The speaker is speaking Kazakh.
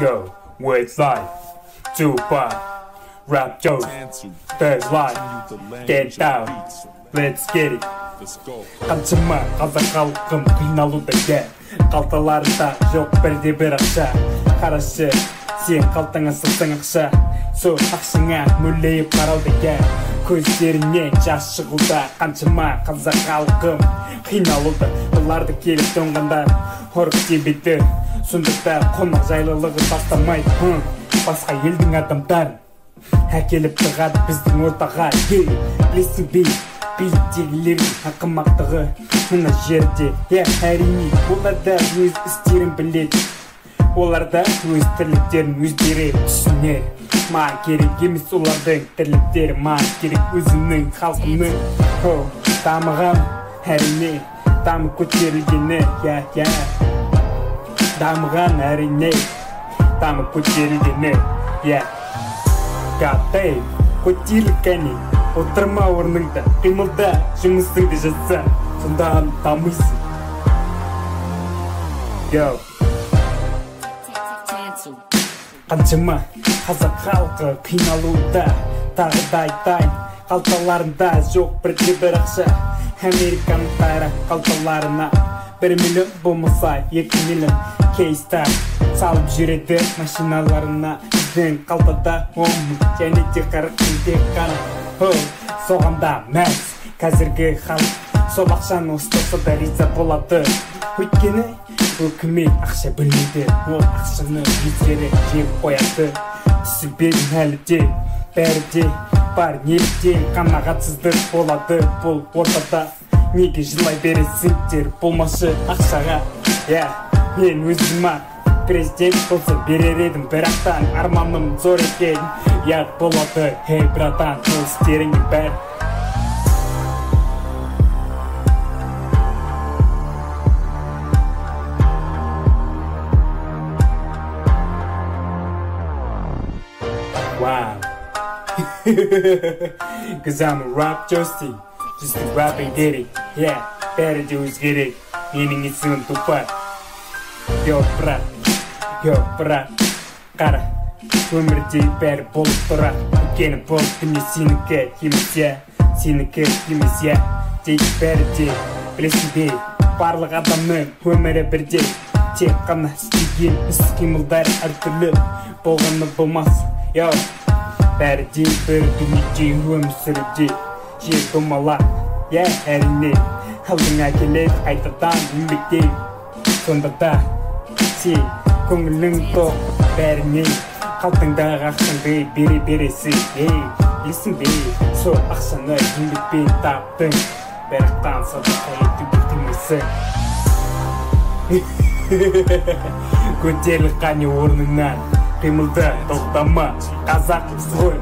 Yo, what's life? Tupac, rap joke, third life, get out, let's get it. Қаншама қазақ халқым қиналуда қалталарында жоқ бірде бір ақша. Қарашы, сен қалтаңа салсаң ақша, сол ақшаңа мөлейіп қарауды көздеріне жас шығуда. Қаншама қазақ халқым қиналуда, оларды келіп тоңғанда ұрып тебеді. Сондықта қонақ жайлылығы бастамайды, басқа елдің адамдарын әкеліп тығады біздің ортаға. Білесің бе, биліктегілердің ақымақтығы мына жерде. Әрине, олар да өз істерін біледі, олар да өз тірліктерін өздері түсінер. Маған керек емес олардың тірліктері, маған керек өзімнің халқымның дамыған, әрине дамып көтерілгені. Дамыған, әрине дамып көтерілгені. Қатай көтерілік кәне, отырма орныңда, қимылда жұмысыңды жаса, сонда дамисың. Қаншама қазақ халқы қиналуда, тағы да айтайын, қалталарында жоқ бірде бір ақша. Американдықтары қалталарына 1 миллион болмаса 2 миллион кейстар салып жүреді машиналарына. Біздің қалтада 10 мың және де 40 мың тек қана. Соғанда мәз қазіргі халық сол ақшаны ұстаса да риза болады. Өйткені өкімет ақша бөлмейді, ол ақшаны өздері жеп қояды. Түсінбедім әлі де, бәрі де бар, неліктен қанағатсыздық болады бұл ортада. Неге жылай бересіңдер болмашы ақшаға? Мен өзіма президент болса берер едім, бірақтан арманым зор екен. Болады, братан, ол істеріңе бәрі. Wow. Cause I'm a rap Justin, just a rap and get it. Бәрі де өзгерек, менің есімім Тупак. Брат, қара, өмірде бәрі болып тұра. Өйткені бұл дүние сенікі емес, сенікі емес, дейді бәрі де. Білесің бе, барлық адамның өмірі бірде, тек қана істеген іс-қимылдар әртүрлі болғаны болмас. Бәрі де бір дүниеде өмір сүруде, жер домалақ. Әрине алдыңа келеді қайтадан еңбектей. Сонда да сен көңілің тоқ, бәріне қалтаңдағы ақшаңды бере бересің. Білесің бе, сол ақшаны еңбекпен таптың, бірақтан садақа етуге тимейсің. Көтеріл қане орныңнан, қимылда тоқтама, қазақпыз ғой.